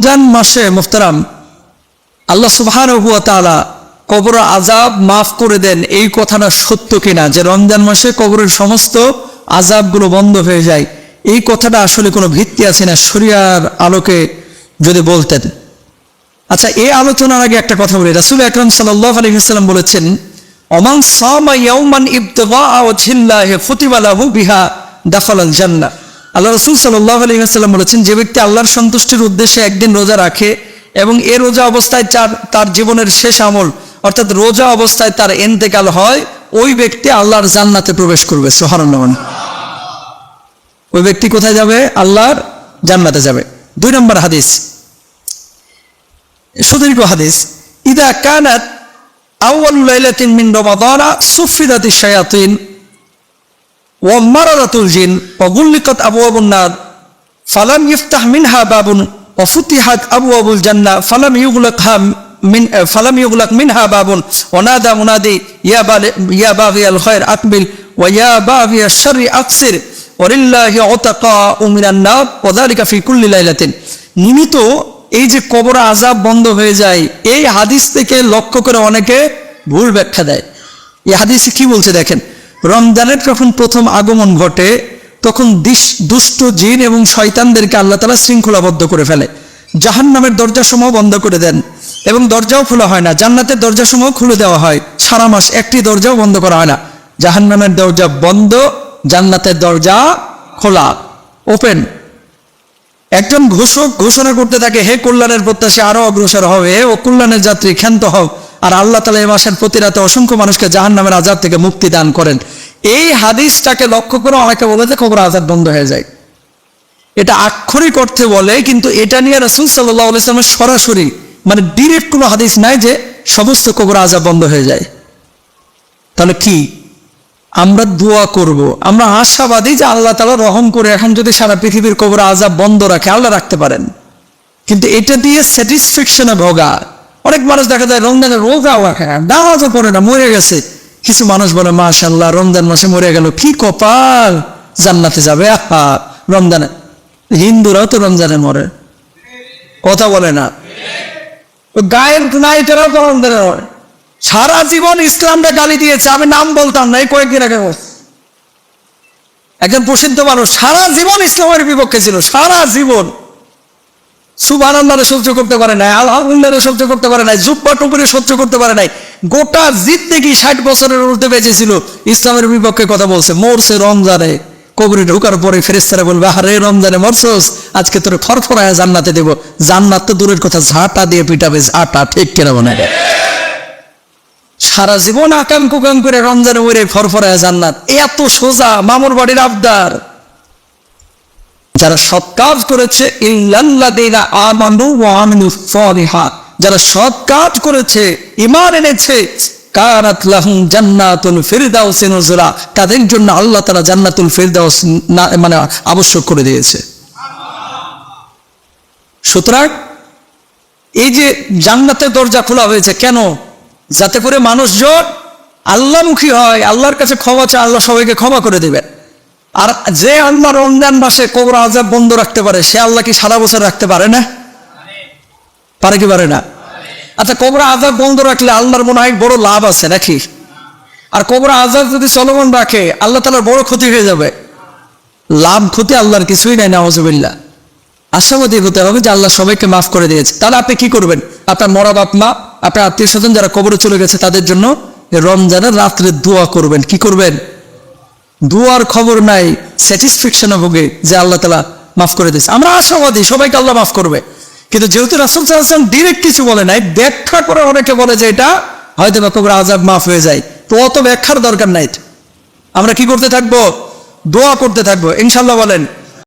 রমজান মাসে মুহতারাম আল্লাহ সুবহানাহু ওয়া তাআলা কবর আযাব মাফ করে দেন, এই কথাটা সত্য কিনা যে রমজান মাসে কবরের সমস্ত আযাবগুলো বন্ধ হয়ে যায়, এই কথাটা আসলে কোনো ভিত্তি আছে না শরিয়ার আলোকে যদি বলতেন। আচ্ছা, এই আলোচনার আগে একটা কথা বলি। রাসূল আকরাম সাল্লাল্লাহু আলাইহি ওয়াসাল্লাম বলেছেন, ওমান সামা ইয়াওমান ইবতিগাআ ওয়াজহিল্লাহি ফুতিবা লাহু বিহা দাখালাল জান্নাহ। আল্লাহ রাসূল সাল্লাল্লাহু আলাইহি ওয়াসাল্লাম বলেছেন, যে ব্যক্তি আল্লাহর সন্তুষ্টির উদ্দেশ্যে একদিন রোজা রাখে এবং এই রোজা অবস্থায় তার জীবনের শেষ আমল অর্থাৎ রোজা অবস্থায় তার ইন্তেকাল হয়, ওই ব্যক্তি আল্লাহর জান্নাতে প্রবেশ করবে। সুবহানাল্লাহ। ওই ব্যক্তি কোথায় যাবে? আল্লাহর জান্নাতে যাবে। 2 নম্বর হাদিস, সুদীর্ঘ হাদিস, ইদা কানাত আউয়ালু লাইলাতিন মিন রমাদান সুফিদাতিশ শায়াতিন ওয়া মারারাতুল জিন ওয়া গুল্লিকাত আবওয়াবুন নার ফালাম ইফতাহ মিনহা বাবুন ওয়া ফুতিহাত আবওয়াবুল জান্নাহ ফালাম ইউগলাক মিনহা বাবুন ওয়া নাদা মুনাদি ইয়া বাগিয়াল খায়র আকবিল ওয়া ইয়া বাগিয়াশ শাররি আকসির ওয়া লিল্লাহি উতাকাউ মিনান নার ওয়া যালিকা ফি কুল্লি লাইলাতিন। নিয়মিত এই যে কবর আযাব বন্ধ হয়ে যায়, এই হাদিস থেকে লক্ষ্য করে অনেকে ভুল ব্যাখ্যা দেয়। এই হাদিসে কি বলছে দেখেন, রমজানের যখন প্রথম আগমন ঘটে তখন দুষ্ট জিন এবং শয়তানদেরকে আল্লাহ তাআলা শৃঙ্খলাবদ্ধ করে ফেলে, জাহান্নামের দরজাসমূহ বন্ধ করে দেন এবং দরজাও খোলা হয় না, জান্নাতের দরজাসমূহ খুলে দেওয়া হয়, সারা মাস একটি দরজাও বন্ধ করা হয় না। জাহান্নামের দরজা বন্ধ, জান্নাতের দরজা খোলা, ওপেন। একজন ঘোষক ঘোষণা করতে থাকে, হে কল্যাণের প্রত্যাশী আরো অগ্রসর হবে ও কল্যাণের যাত্রী ক্ষান্ত হও। আর আল্লাহ তাআলা এই মাসের প্রতি রাতে অসংখ্য মানুষকে জাহান্নামের আযাব থেকে মুক্তি দান করেন। এই হাদিসটাকে লক্ষ্য করে অনেকে বলে যে কবর আযাব বন্ধ হয়ে যায়, এটা আক্ষরিক অর্থে বলে, কিন্তু এটা নিয়ে রাসূল সাল্লাল্লাহু আলাইহি ওয়াসাল্লামের সরাসরি মানে ডিরেক্ট কোনো হাদিস নাই যে সমস্ত কবর আযাব বন্ধ হয়ে যায়। তাহলে কি আমরা দোয়া করব, আমরা আশাবাদী যে আল্লাহ তাআলা রহম করে এখন যদি সারা পৃথিবীর কবর আযাব বন্ধ রাখে, আল্লাহ রাখতে পারেন, কিন্তু এটা দিয়ে স্যাটিসফ্যাকশনে ভোগা। অনেক মানুষ দেখা যায় রমজানে রোজাও রাখে, নামাজও পড়ে না, মরে গেছে। কিছু মানুষ বলে মাশাআল্লাহ রমজান মাসে মরে গেল, কি কপাল, জান্নাতে যাবে। আহা, রমজানে হিন্দুরাও তো রমজানে মরে, কথা বলে না। গায়ের নায়িকারাও তো রমজানে মরে। সারা জীবন ইসলামটা গালি দিয়েছে, আমি নাম বলতাম না, এই কয়েকদিন আগে একজন প্রসিদ্ধ মানুষ সারা জীবন ইসলামের বিপক্ষে ছিল, সারা জীবন সুবহানাল্লাহরে সহ্য করতে পারে নাই, আলহামদুলিল্লাহরে সহ্য করতে পারে নাই, জুব্বা টুপিরে সহ্য করতে পারে নাই, গোটা জিন্দেগি 60 বছরের উর্ধে বেঁচেছিল, ইসলামের বিপক্ষে কথা বলছে, মরছে রমজানে। কবরে ঢোকার পরে ফেরেশতারা বলবে, আরে রমজানে মরছস, আজকে তোর ফরফরায়া জান্নাতে দেব। জান্নাত তো দূরের কথা, ঝাঁটা দিয়ে পিটাবে, ঝাঁটা, ঠিক কেনা মনে হয়। সারা জীবন আকাম কুকাম করে রমজানে মরে ফরফরায়া জান্নাত, এত সোজা, মামুর বাড়ির আবদার। যারা সৎ কাজ করেছে, ইল্লাল্লাযীনা আমানু ওয়া আমিলুস সালিহাত, যারা সৎ কাজ করেছে, ঈমান এনেছে, কানাত লাহুম জান্নাতুল ফিরদাউস নুজুলা, তাদের জন্য আল্লাহ তাআলা জান্নাতুল ফিরদাউস মানে আবশ্যক করে দিয়েছে। সুতরাং এই যে জান্নাতের দরজা খোলা হয়েছে কেন? যাতে করে মানুষজন আল্লাহমুখী হয়, আল্লাহর কাছে ক্ষমা চায়, আল্লাহ সবাইকে ক্ষমা করে দেবেন। আর যে আল্লাহ রমজান মাসে কবর আযাব বন্ধ রাখতে পারে, সে আল্লাহ কি সারা বছর রাখতে পারে না? পারে কি পারে না? আচ্ছা, কবর আযাব বন্ধ রাখলে আল্লাহর মনে হয় বড় লাভ আছে নাকি? আর কবর আযাব যদি চলমান রাখে, আল্লাহ তাআলার বড় ক্ষতি হয়ে যাবে। লাভ ক্ষতি আল্লাহর কিছুই নাই, নাউযুবিল্লাহ। আশাবাদী হতে হবে যে আল্লাহ সবাইকে মাফ করে দিয়েছে। তাহলে আপনি কি করবেন? আপনার মরা বাপ মা, আপনার আত্মীয় স্বজন যারা কবরে চলে গেছে, তাদের জন্য রমজানের রাত্রে দোয়া করবেন। কি করবেন? দোয়ার খবর নাই, স্যাটিসফ্যাকশনে ভোগে যে আল্লাহ তাআলা মাফ করে দিয়েছে। আমরা আশাবাদী সবাইকে আল্লাহ মাফ করবে, কিন্তু যেহেতু রাসূল সাল্লাল্লাহু আলাইহি ওয়াসাল্লাম ডিরেক্ট কিছু বলে নাই, ব্যাখ্যা করে অনেকে বলে যে এটা হয়তো বা কবর আযাব মাফ হয়ে যায়, তো অত ব্যাখ্যার দরকার নাই। আমরা কি করতে থাকবো? দোয়া করতে থাকবো, ইনশাআল্লাহ। বলেন